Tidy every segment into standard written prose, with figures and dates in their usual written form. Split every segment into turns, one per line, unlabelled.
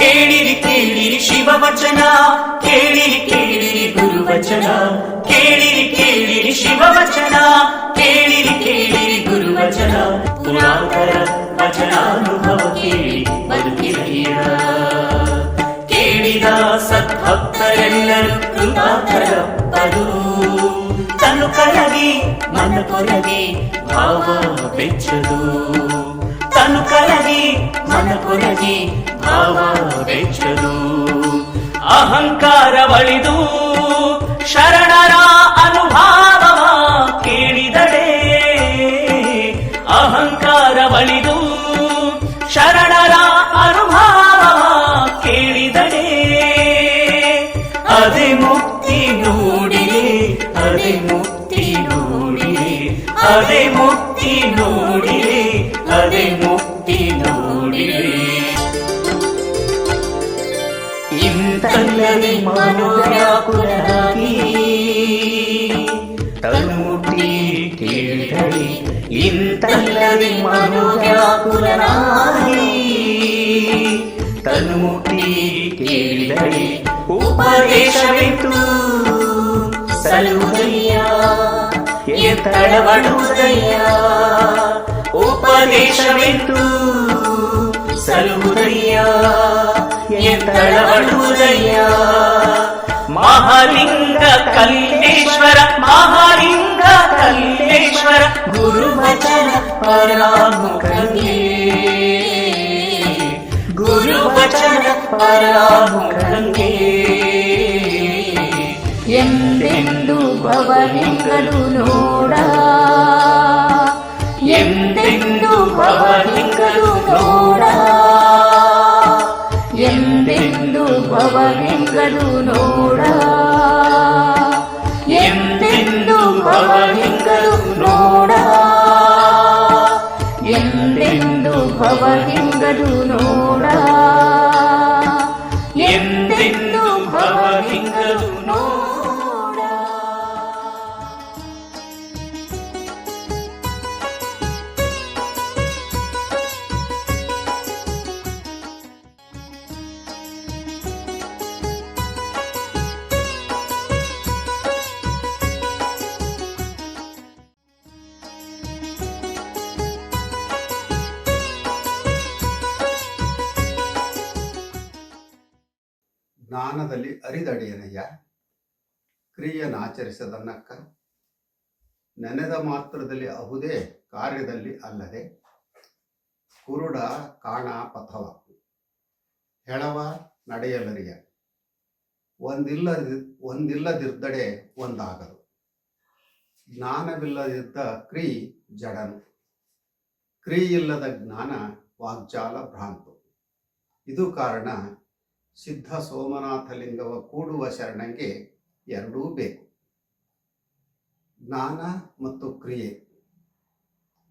ಕೇಳಿರಿ ಕೇಳಿರಿ ಶಿವವಚನ, ಕೇಳಿರಿ ಕೇಳಿರಿ ಗುರುವಚನ, ಕೇಳಿರಿ ಕೇಳಿರಿ ಶಿವವಚನ, ಕೇಳಿರಿ ಕೇಳಿರಿ ಗುರುವಚನ. ಪುರಾತರ ವಚನಾನುಭವ ಕೇಳಿ ಬದುಕಿರಯ್ಯ. ಕೇಳಿದ ಸದ್ಭಕ್ತರೆಲ್ಲರೂ ಕೃತಾರ್ಥರಪ್ಪರು. ತನು ಕರಗಿ ಮನ ಕೊರಗಿ ಭಾವ ಬೆಚ್ಚದು, ತನು ಕರಗಿ ಮನ ಕೊರಗಿ ಭಾವ ಬೆಚ್ಚದು. ಅಹಂಕಾರ ಬಳಿದು ಶರಣರ ಅನುಭಾವವ ಕೇಳಿದಡೆ, ಅಹಂಕಾರ ಬಳಿದು ಶರಣರ ಅನುಭಾವವ ಕೇಳಿದಡೆ. ಅದೇ ಮುಕ್ತಿ ನೋಡಿರಿ, ಅದೇ ಮುಕ್ತಿ ನೋಡಿರಿ, ಅದೇ ಮುಕ್ತಿ ನೋಡಿರಿ, ಅದೇ ಮುಕ್ತಿ ನೋಡಿರಿ. ಇಂತಲ್ಲದೆ ಮನೋವ್ಯಾಕುಲರಾಗಿ ತನ್ನುಟ್ಟಿ ಕೇಳಿದಳಿ, ಇಂತಲ್ಲದೆ ಮನೋವ್ಯಾಕುಲರಾಗಿ ತನ್ನುಟ್ಟಿ ಕೇಳಿದಳಿ. ಉಪದೇಶವೆಂತು ಸಲುದಯ್ಯ ಎತ್ತಳವಡುವುದಯ್ಯ, ಉಪದೇಶವೆಂತು ಸಲುದಯ್ಯ ಎತ್ತಳವಡುವುದಯ್ಯ. ಮಹಾಲಿಂಗ ಕಲ್ಲೇಶ್ವರ, ಮಹಾಲಿಂಗ ಕಲ್ಲೇಶ್ವರ ಗುರುವಚನ ಪರಾಮುಖಂಗೆ, ಗುರುವಚನ ಪರಾಮುಖಂಗೆ.
ಎಂದೆಂದು ಭವಲಿಂಗರು ನೋಡ,
ಎಂದೆಂದು ಭವಲಿಂಗರು ನೋಡ,
ಎಂದೆಂದು ಭವಲಿಂಗರು ನೋಡ,
ಎಂದೆಂದು ಭವಲಿಂಗರು ನೋಡ,
ಎಂದೆಂದು ಭವಲಿಂಗರು ನೋಡ,
ಎಂದೆಂದು ಭವಲಿಂಗರು ನೋಡ.
ಜ್ಞಾನದಲ್ಲಿ ಅರಿದಡೆಯನಯ್ಯ, ಕ್ರಿಯನಾಚರಿಸದನ್ನಕ್ಕ. ನೆನೆದ ಮಾತ್ರದಲ್ಲಿ ಅಹುದೇ ಕಾರ್ಯದಲ್ಲಿ ಅಲ್ಲದೆ, ಕುರುಡ ಕಾಣ ಪಥವ ಹೆಳವ ನಡೆಯಲರಿಯ. ಒಂದಿಲ್ಲದಿದ್ದಡೆ ಒಂದಾಗದು, ಜ್ಞಾನವಿಲ್ಲದಿದ್ದ ಕ್ರೀ ಜಡನು, ಕ್ರೀ ಇಲ್ಲದ ಜ್ಞಾನ ವಾಗ್ಜಾಲ ಭ್ರಾಂತು. ಇದು ಕಾರಣ ಸಿದ್ಧ ಸೋಮನಾಥಲಿಂಗವ ಕೂಡುವ ಶರಣಂಗೆ ಎರಡೂ ಬೇಕು. ಜ್ಞಾನ ಮತ್ತು ಕ್ರಿಯೆ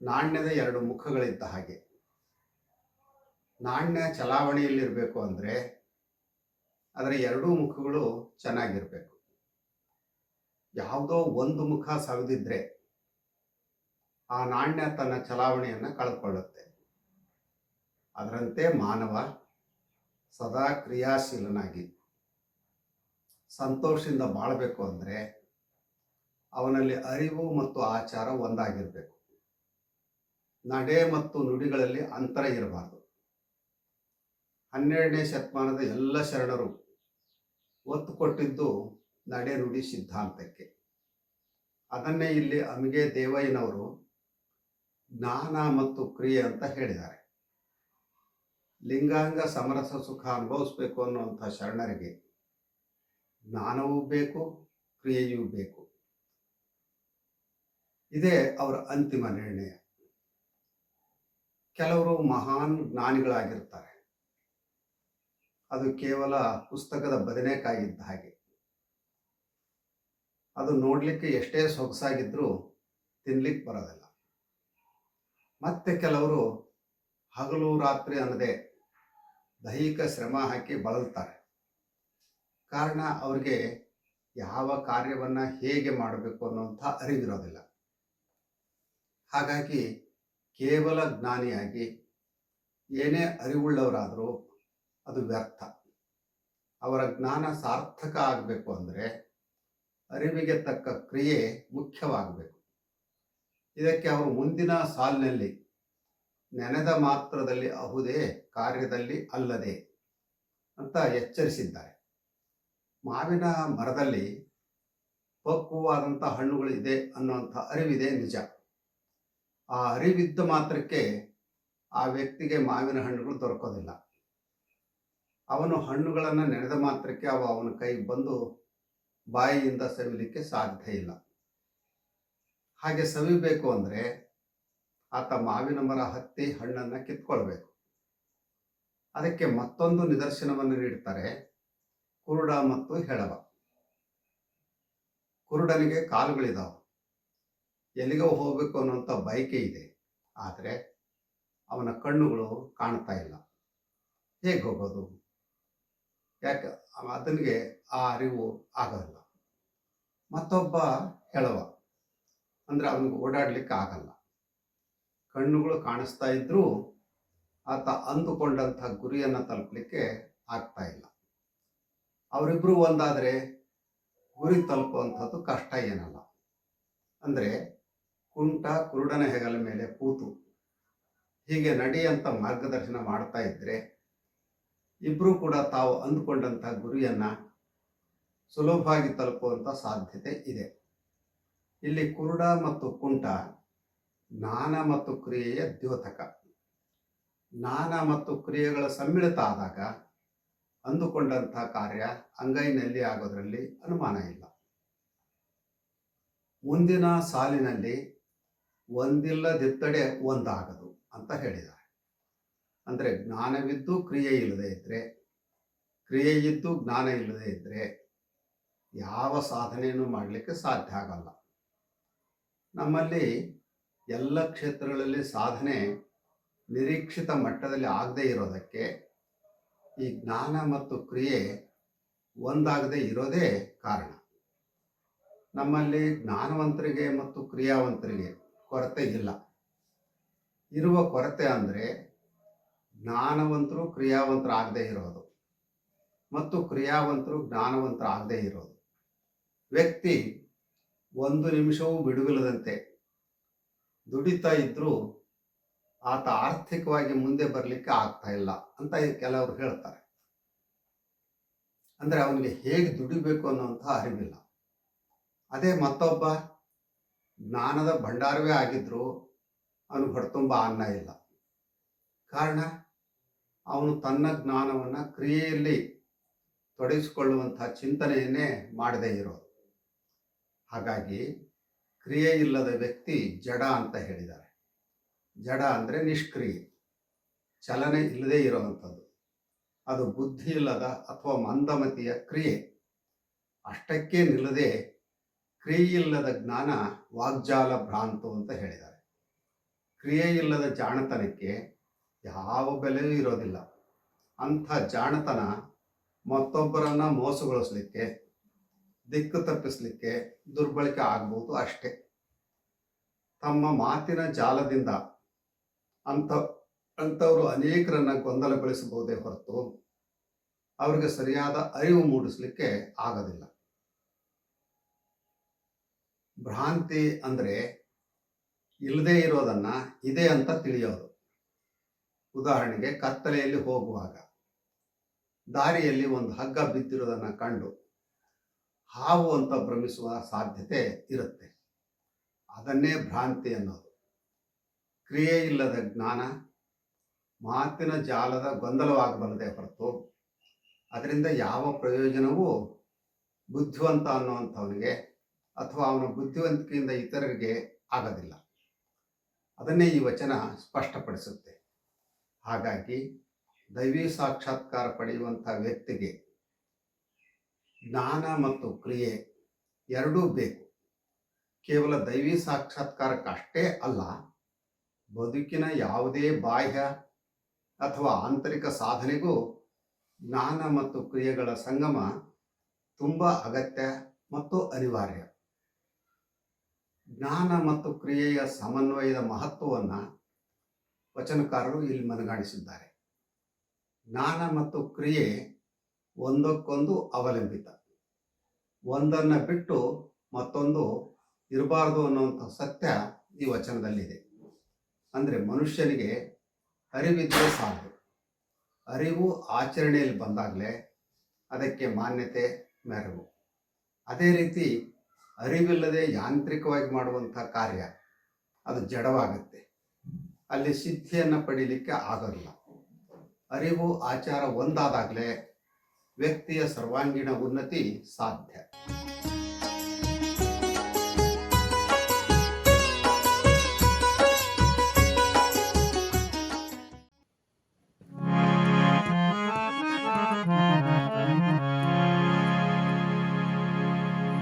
ನಾಣ್ಯದ ಎರಡು ಮುಖಗಳಿದ್ದ ಹಾಗೆ. ನಾಣ್ಯ ಚಲಾವಣೆಯಲ್ಲಿರಬೇಕು ಅಂದರೆ ಅದರ ಎರಡೂ ಮುಖಗಳು ಚೆನ್ನಾಗಿರಬೇಕು. ಯಾವುದೋ ಒಂದು ಮುಖ ಸವಿದಿದ್ರೆ ಆ ನಾಣ್ಯ ತನ್ನ ಚಲಾವಣೆಯನ್ನು ಕಳೆದುಕೊಳ್ಳುತ್ತೆ. ಅದರಂತೆ ಮಾನವ ಸದಾ ಕ್ರಿಯಾಶೀಲನಾಗಿ ಸಂತೋಷದಿಂದ ಬಾಳಬೇಕು ಅಂದರೆ ಅವನಲ್ಲಿ ಅರಿವು ಮತ್ತು ಆಚಾರ ಒಂದಾಗಿರಬೇಕು. ನಡೆ ಮತ್ತು ನುಡಿಗಳಲ್ಲಿ ಅಂತರ ಇರಬಾರ್ದು. 12ನೇ ಶತಮಾನದ ಎಲ್ಲ ಶರಣರು ಒತ್ತು ಕೊಟ್ಟಿದ್ದು ನಡೆ ನುಡಿ ಸಿದ್ಧಾಂತಕ್ಕೆ. ಅದನ್ನೇ ಇಲ್ಲಿ ಅಮಿಗೆ ದೇವಯ್ಯನವರು ಜ್ಞಾನ ಮತ್ತು ಕ್ರಿಯೆ ಅಂತ ಹೇಳಿದ್ದಾರೆ. ಲಿಂಗಾಂಗ ಸಮರಸ ಸುಖ ಅನುಭವಿಸ್ಬೇಕು ಅನ್ನುವಂಥ ಶರಣರಿಗೆ ಜ್ಞಾನವೂ ಬೇಕು, ಕ್ರಿಯೆಯೂ ಬೇಕು. ಇದೇ ಅವರ ಅಂತಿಮ ನಿರ್ಣಯ. ಕೆಲವರು ಮಹಾನ್ ಜ್ಞಾನಿಗಳಾಗಿರ್ತಾರೆ. ಅದು ಕೇವಲ ಪುಸ್ತಕದ ಬದನೆಕಾಯಿದ್ದ ಹಾಗೆ. ಅದು ನೋಡಲಿಕ್ಕೆ ಎಷ್ಟೇ ಸೊಗಸಾಗಿದ್ರೂ ತಿನ್ಲಿಕ್ಕೆ ಬರೋದಿಲ್ಲ. ಮತ್ತೆ ಕೆಲವರು ಹಗಲು ರಾತ್ರಿ ಅನ್ನದೆ ದೈಹಿಕ ಶ್ರಮ ಹಾಕಿ ಬಳಲ್ತಾರೆ. ಕಾರಣ ಅವ್ರಿಗೆ ಯಾವ ಕಾರ್ಯವನ್ನು ಹೇಗೆ ಮಾಡಬೇಕು ಅನ್ನುವಂಥ ಅರಿವಿರೋದಿಲ್ಲ. ಹಾಗಾಗಿ ಕೇವಲ ಜ್ಞಾನಿಯಾಗಿ ಏನೇ ಅರಿವುಳ್ಳವರಾದರೂ ಅದು ವ್ಯರ್ಥ. ಅವರ ಜ್ಞಾನ ಸಾರ್ಥಕ ಆಗಬೇಕು ಅಂದರೆ ಅರಿವಿಗೆ ತಕ್ಕ ಕ್ರಿಯೆ ಮುಖ್ಯವಾಗಬೇಕು. ಇದಕ್ಕೆ ಅವರು ಮುಂದಿನ ಸಾಲಿನಲ್ಲಿ ನೆನೆದ ಮಾತ್ರದಲ್ಲಿ ಅಹುದೇ ಕಾರ್ಯದಲ್ಲಿ ಅಲ್ಲದೆ ಅಂತ ಎಚ್ಚರಿಸಿದ್ದಾರೆ. ಮಾವಿನ ಮರದಲ್ಲಿ ಪಕ್ವವಾದಂಥ ಹಣ್ಣುಗಳು ಇದೆ ಅನ್ನುವಂಥ ಅರಿವಿದೆ ನಿಜ. ಆ ಅರಿವಿದ್ದ ಮಾತ್ರಕ್ಕೆ ಆ ವ್ಯಕ್ತಿಗೆ ಮಾವಿನ ಹಣ್ಣುಗಳು ದೊರಕೋದಿಲ್ಲ. ಅವನು ಹಣ್ಣುಗಳನ್ನು ನೆನೆದ ಮಾತ್ರಕ್ಕೆ ಅವು ಅವನ ಕೈಗೆ ಬಂದು ಬಾಯಿಯಿಂದ ಸವಿಲಿಕ್ಕೆ ಸಾಧ್ಯ ಇಲ್ಲ. ಹಾಗೆ ಸವಿಬೇಕು ಅಂದರೆ ಆತ ಮಾವಿನ ಮರ ಹತ್ತಿ ಹಣ್ಣನ್ನು ಕಿತ್ಕೊಳ್ಬೇಕು. ಅದಕ್ಕೆ ಮತ್ತೊಂದು ನಿದರ್ಶನವನ್ನು ನೀಡ್ತಾರೆ, ಕುರುಡ ಮತ್ತು ಹೆಳವ. ಕುರುಡನಿಗೆ ಕಾಲುಗಳಿದಾವೆ, ಎಲ್ಲಿಗೋ ಹೋಗಬೇಕು ಅನ್ನುವಂಥ ಬಯಕೆ ಇದೆ, ಆದರೆ ಅವನ ಕಣ್ಣುಗಳು ಕಾಣ್ತಾ ಇಲ್ಲ. ಹೇಗೆ ಹೋಗೋದು? ಯಾಕೆ ಅದನಿಗೆ ಆ ಅರಿವು ಆಗೋಲ್ಲ. ಮತ್ತೊಬ್ಬ ಹೆಳವ ಅಂದರೆ ಅವನಿಗೆ ಓಡಾಡಲಿಕ್ಕೆ ಆಗಲ್ಲ, ಕಣ್ಣುಗಳು ಕಾಣಿಸ್ತಾ ಇದ್ರೂ ಆತ ಅಂದುಕೊಂಡಂಥ ಗುರಿಯನ್ನು ತಲುಪಲಿಕ್ಕೆ ಆಗ್ತಾ ಇಲ್ಲ. ಅವರಿಬ್ಬರು ಒಂದಾದರೆ ಗುರಿ ತಲುಪುವಂಥದ್ದು ಕಷ್ಟ ಏನಲ್ಲ. ಅಂದರೆ ಕುಂಟ ಕುರುಡನ ಹೆಗಲ ಮೇಲೆ ಕೂತು ಹೀಗೆ ನಡಿ ಅಂತ ಮಾರ್ಗದರ್ಶನ ಮಾಡ್ತಾ ಇದ್ದರೆ ಇಬ್ಬರೂ ಕೂಡ ತಾವು ಅಂದುಕೊಂಡಂಥ ಗುರಿಯನ್ನು ಸುಲಭವಾಗಿ ತಲುಪುವಂಥ ಸಾಧ್ಯತೆ ಇದೆ. ಇಲ್ಲಿ ಕುರುಡ ಮತ್ತು ಕುಂಟ ಜ್ಞಾನ ಮತ್ತು ಕ್ರಿಯೆಯ ದ್ಯೋತಕ. ಜ್ಞಾನ ಮತ್ತು ಕ್ರಿಯೆಗಳ ಸಮ್ಮಿಳಿತ ಆದಾಗ ಅಂದುಕೊಂಡಂಥ ಕಾರ್ಯ ಅಂಗೈನಲ್ಲಿ ಆಗೋದ್ರಲ್ಲಿ ಅನುಮಾನ ಇಲ್ಲ. ಮುಂದಿನ ಸಾಲಿನಲ್ಲಿ ಒಂದಿಲ್ಲದಿದ್ದಡೆ ಒಂದಾಗದು ಅಂತ ಹೇಳಿದ್ದಾರೆ. ಅಂದರೆ ಜ್ಞಾನವಿದ್ದು ಕ್ರಿಯೆ ಇಲ್ಲದೆ ಇದ್ದರೆ, ಕ್ರಿಯೆ ಇದ್ದು ಜ್ಞಾನ ಇಲ್ಲದೆ ಇದ್ದರೆ ಯಾವ ಸಾಧನೆಯನ್ನು ಮಾಡಲಿಕ್ಕೆ ಸಾಧ್ಯ ಆಗಲ್ಲ. ನಮ್ಮಲ್ಲಿ ಎಲ್ಲ ಕ್ಷೇತ್ರಗಳಲ್ಲಿ ಸಾಧನೆ ನಿರೀಕ್ಷಿತ ಮಟ್ಟದಲ್ಲಿ ಆಗದೇ ಇರೋದಕ್ಕೆ ಈ ಜ್ಞಾನ ಮತ್ತು ಕ್ರಿಯೆ ಒಂದಾಗದೇ ಇರೋದೇ ಕಾರಣ. ನಮ್ಮಲ್ಲಿ ಜ್ಞಾನವಂತರಿಗೆ ಮತ್ತು ಕ್ರಿಯಾವಂತರಿಗೆ ಕೊರತೆ ಇಲ್ಲ. ಇರುವ ಕೊರತೆ ಅಂದರೆ ಜ್ಞಾನವಂತರು ಕ್ರಿಯಾವಂತರಾಗದೇ ಇರೋದು ಮತ್ತು ಕ್ರಿಯಾವಂತರು ಜ್ಞಾನವಂತರಾಗದೇ ಇರೋದು. ವ್ಯಕ್ತಿ ಒಂದು ನಿಮಿಷವೂ ಬಿಡುವಿಲ್ಲದಂತೆ ದುಡಿತಾ ಇದ್ದರೂ ಆತ ಆರ್ಥಿಕವಾಗಿ ಮುಂದೆ ಬರಲಿಕ್ಕೆ ಆಗ್ತಾ ಇಲ್ಲ ಅಂತ ಕೆಲವರು ಹೇಳ್ತಾರೆ. ಅಂದರೆ ಅವನಿಗೆ ಹೇಗೆ ದುಡಿಬೇಕು ಅನ್ನುವಂಥ ಅರಿವಿಲ್ಲ. ಅದೇ ಮತ್ತೊಬ್ಬ ಜ್ಞಾನದ ಭಂಡಾರವೇ ಆಗಿದ್ದರೂ ಅವನಿಗೆ ಹೊರತುಂಬ ಅನ್ನ ಇಲ್ಲ. ಕಾರಣ ಅವನು ತನ್ನ ಜ್ಞಾನವನ್ನು ಕ್ರಿಯೆಯಲ್ಲಿ ತೊಡಗಿಸಿಕೊಳ್ಳುವಂಥ ಚಿಂತನೆಯನ್ನೇ ಮಾಡದೇ ಇರೋದು. ಹಾಗಾಗಿ ಕ್ರಿಯೆ ಇಲ್ಲದ ವ್ಯಕ್ತಿ ಜಡ ಅಂತ ಹೇಳಿದ್ದಾರೆ. ಜಡ ಅಂದರೆ ನಿಷ್ಕ್ರಿಯೆ, ಚಲನೆ ಇಲ್ಲದೆ ಇರುವಂಥದ್ದು. ಅದು ಬುದ್ಧಿ ಇಲ್ಲದ ಅಥವಾ ಮಂದಮತಿಯ ಕ್ರಿಯೆ. ಅಷ್ಟಕ್ಕೆ ನಿಲ್ಲದೆ ಕ್ರಿಯೆ ಇಲ್ಲದ ಜ್ಞಾನ ವಾಗ್ಜಾಲ ಭ್ರಾಂತು ಅಂತ ಹೇಳಿದ್ದಾರೆ. ಕ್ರಿಯೆ ಇಲ್ಲದ ಜಾಣತನಕ್ಕೆ ಯಾವ ಬೆಲೆಯೂ ಇರೋದಿಲ್ಲ. ಅಂಥ ಜಾಣತನ ಮತ್ತೊಬ್ಬರನ್ನು ಮೋಸಗೊಳಿಸಲಿಕ್ಕೆ, ದಿಕ್ಕು ತಪ್ಪಿಸಲಿಕ್ಕೆ ದುರ್ಬಳಕೆ ಆಗ್ಬೋದು ಅಷ್ಟೇ. ತಮ್ಮ ಮಾತಿನ ಜಾಲದಿಂದ ಅಂಥವರು ಅನೇಕರನ್ನು ಗೊಂದಲಗೊಳಿಸಬಹುದೇ ಹೊರತು ಅವರಿಗೆ ಸರಿಯಾದ ಅರಿವು ಮೂಡಿಸಲಿಕ್ಕೆ ಆಗೋದಿಲ್ಲ. ಭ್ರಾಂತಿ ಅಂದರೆ ಇಲ್ಲದೇ ಇರೋದನ್ನು ಇದೆ ಅಂತ ತಿಳಿಯೋದು. ಉದಾಹರಣೆಗೆ ಕತ್ತಲೆಯಲ್ಲಿ ಹೋಗುವಾಗ ದಾರಿಯಲ್ಲಿ ಒಂದು ಹಗ್ಗ ಬಿದ್ದಿರೋದನ್ನು ಕಂಡು ಹಾವು ಅಂತ ಭ್ರಮಿಸುವ ಸಾಧ್ಯತೆ ಇರುತ್ತೆ. ಅದನ್ನೇ ಭ್ರಾಂತಿ ಅನ್ನೋದು. ಕ್ರಿಯೆ ಇಲ್ಲದ ಜ್ಞಾನ ಮಾತಿನ ಜಾಲದ ಗೊಂದಲವಾಗಬಲ್ಲದೆ ಹೊರತು ಅದರಿಂದ ಯಾವ ಪ್ರಯೋಜನವೂ ಬುದ್ಧಿವಂತ ಅನ್ನುವಂಥವನಿಗೆ ಅಥವಾ ಅವನ ಬುದ್ಧಿವಂತಿಕೆಯಿಂದ ಇತರರಿಗೆ ಆಗೋದಿಲ್ಲ. ಅದನ್ನೇ ಈ ವಚನ ಸ್ಪಷ್ಟಪಡಿಸುತ್ತೆ. ಹಾಗಾಗಿ ದೈವಿ ಸಾಕ್ಷಾತ್ಕಾರ ಪಡೆಯುವಂಥ ವ್ಯಕ್ತಿಗೆ ಜ್ಞಾನ ಮತ್ತು ಕ್ರಿಯೆ ಎರಡೂ ಬೇಕು. ಕೇವಲ ದೈವಿ ಸಾಕ್ಷಾತ್ಕಾರಕ್ಕಷ್ಟೇ ಅಲ್ಲ, ಬದುಕಿನ ಯಾವುದೇ ಬಾಹ್ಯ ಅಥವಾ ಆಂತರಿಕ ಸಾಧನೆಗೂ ಜ್ಞಾನ ಮತ್ತು ಕ್ರಿಯೆಗಳ ಸಂಗಮ ತುಂಬ ಅಗತ್ಯ ಮತ್ತು ಅನಿವಾರ್ಯ. ಜ್ಞಾನ ಮತ್ತು ಕ್ರಿಯೆಯ ಸಮನ್ವಯದ ಮಹತ್ವವನ್ನು ವಚನಕಾರರು ಇಲ್ಲಿ ಮನಗಾಣಿಸಿದ್ದಾರೆ. ಜ್ಞಾನ ಮತ್ತು ಕ್ರಿಯೆ ಒಂದಕ್ಕೊಂದು ಅವಲಂಬಿತ. ಒಂದನ್ನು ಬಿಟ್ಟು ಮತ್ತೊಂದು ಇರಬಾರ್ದು ಅನ್ನುವಂಥ ಸತ್ಯ ಈ ವಚನದಲ್ಲಿದೆ. ಅಂದರೆ ಮನುಷ್ಯನಿಗೆ ಅರಿವಿದ್ದರೆ ಸಾಕು. ಅರಿವು ಆಚರಣೆಯಲ್ಲಿ ಬಂದಾಗಲೇ ಅದಕ್ಕೆ ಮಾನ್ಯತೆ ಮೆರಗು. ಅದೇ ರೀತಿ ಅರಿವಿಲ್ಲದೆ ಯಾಂತ್ರಿಕವಾಗಿ ಮಾಡುವಂಥ ಕಾರ್ಯ ಅದು ಜಡವಾಗುತ್ತೆ. ಅಲ್ಲಿ ಸಿದ್ಧಿಯನ್ನು ಪಡೀಲಿಕ್ಕೆ ಆಗೋಲ್ಲ. ಅರಿವು ಆಚಾರ ಒಂದಾದಾಗಲೇ ವ್ಯಕ್ತಿಯ ಸರ್ವಾಂಗೀಣ ಉನ್ನತಿ ಸಾಧ್ಯ.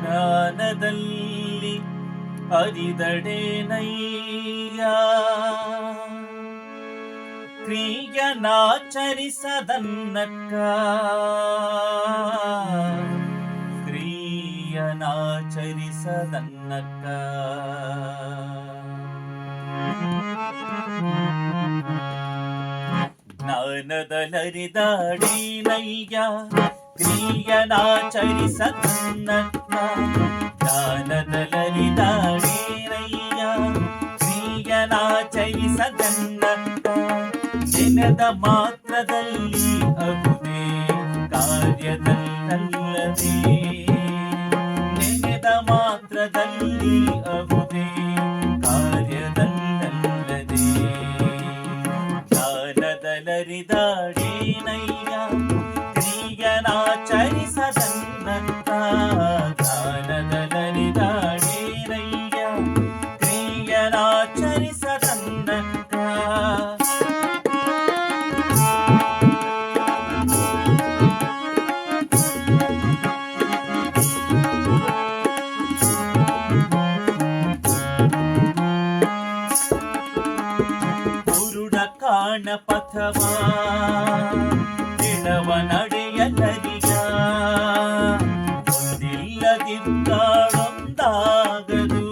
ಜ್ಞಾನದಲ್ಲಿ ಅರಿದಡೇನಯ್ಯ ಕ್ರಿಯನಾಚರಿಸದನ್ನಕ್ಕ ಕ್ರಿಯನಾಚರಿಸದನ್ನಕ್ಕ ಜ್ಞಾನದಲರಿದಡೇನಯ್ಯ ಕ್ರಿಯನಾಚರಿಸದನ್ನಕ್ಕ ಜ್ಞಾನದಲರಿದಡೇನಯ್ಯ ಕ್ರಿಯನಾಚರಿಸದನ್ನಕ್ಕ ದಿನದ ಮಾತ್ರದಲ್ಲಿ ಅಗುದೇ ಕಾರ್ಯದಲ್ಲದೆ ನೆನೆದ ಮಾತ್ರದಲ್ಲಿ ಅಗುದೇ ಕಾರ್ಯದಲ್ಲದೆ ಜ್ಞಾನದಲರಿದಡೇನಯ್ಯ ಕ್ರಿಯನಾಚರಿಸದನ್ನಕ್ಕ ಜ್ಞಾನದಲರಿದಡೇನಯ್ಯ ಕ್ರಿಯನಾಚರಿಸದನ್ನಕ್ಕ ಪಥವಾ ಎಡವ ನಡೆಯಲರಿಯ ಒಂದಿಲ್ಲದಿದ್ದಾಳೊಂದಾಗದು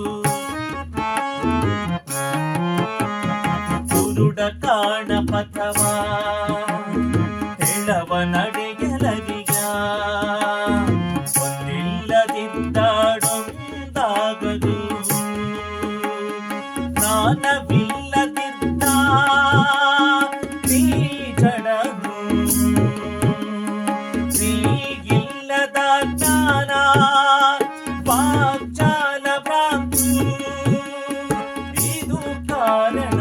ಕುರುಡ ಕಾಣ ಪಥವಾ ಎಡವ ನಡೆಯಲರಿಯ ಒಂದಿಲ್ಲದಿದ್ದಾಳೊಂದಾಗದು ಜ್ಞಾನವಿಲ್ಲದಿದ್ದ ಶ್ರೀಗಿಲ್ಲದ ಜ್ಞಾನ ವಾಚಾಲ ಭ್ರಾಂತು ಇದು ಕಾರಣ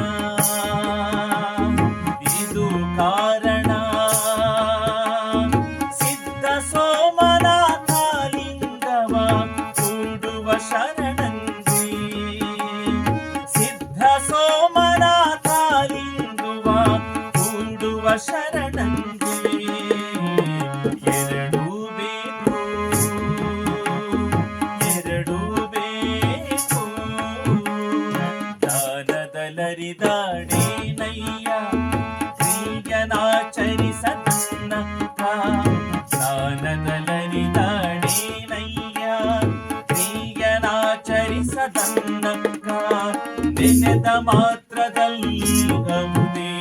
ಸಿದ್ಧ ಸೋಮನಾಥ ಲಿಂಗವ ಕೂಡುವ ಶರಣಂದಿ ಸಿದ್ಧ ಸೋಮನಾಥ ಲಿಂಗುವ ಕೂಡುವ ಶರಣಂದಿ ಜ್ಞಾನದಲರಿದಡೇನಯ್ಯ ಕ್ರಿಯನಾಚರಿಸದನ್ನಕ್ಕ ಜ್ಞಾನದಲರಿದಡೇನಯ್ಯ ಕ್ರಿಯನಾಚರಿಸದನ್ನಕ್ಕ ನೆನೆದ ಮಾತ್ರದಲ್ಲಿ ಅಗುದೇ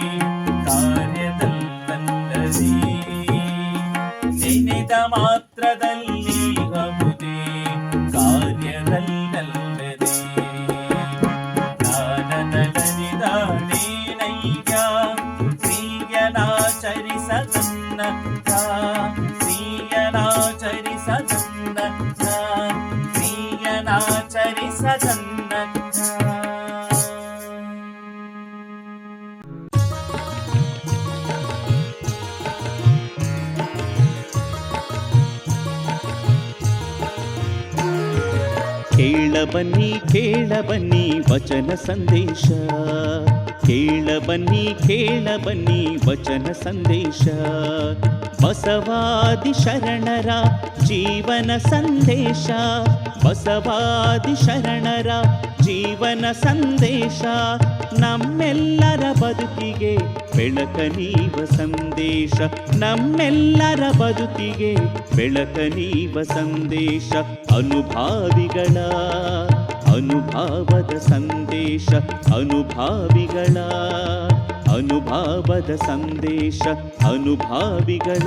ಕಾರ್ಯದಲ್ಲದೆ ನೆನೆದ ಮಾತ್ರದಲ್ಲಿ ಅಗುದೇ ಕಾರ್ಯದಲ್ಲದೆ ಜ್ಞಾನದಲರಿದಡೇನಯ್ಯ ಕ್ರಿಯನಾಚರಿಸದನ್ನಕ್ಕ ಕ್ರಿಯನಾಚರಿಸದನ್ನಕ್ಕ ಕ್ರಿಯನಾಚರಿಸದನ್ನಕ್ಕ
ಕೇಳಬನ್ನಿ ಕೇಳಬನ್ನಿ ವಚನ ಸಂದೇಶ ಕೇಳಬನ್ನಿ ಕೇಳಬನ್ನಿ ವಚನ ಸಂದೇಶ ಬಸವಾದಿ ಶರಣರ ಜೀವನ ಸಂದೇಶ ಬಸವಾದಿ ಶರಣರ ಜೀವನ ಸಂದೇಶ ನಮ್ಮೆಲ್ಲರ ಬದುಕಿಗೆ ಬೆಳಕ ನೀವ ಸಂದೇಶ ನಮ್ಮೆಲ್ಲರ ಬದುಕಿಗೆ ಬೆಳಕ ನೀವ ಸಂದೇಶ ಅನುಭಾವಿಗಳ ಅನುಭಾವದ ಸಂದೇಶ ಅನುಭಾವಿಗಳ ಅನುಭಾವದ ಸಂದೇಶ ಅನುಭಾವಿಗಳ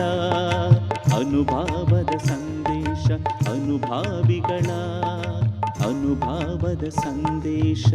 ಅನುಭಾವದ ಸಂದೇಶ ಅನುಭಾವಿಗಳ ಅನುಭಾವದ ಸಂದೇಶ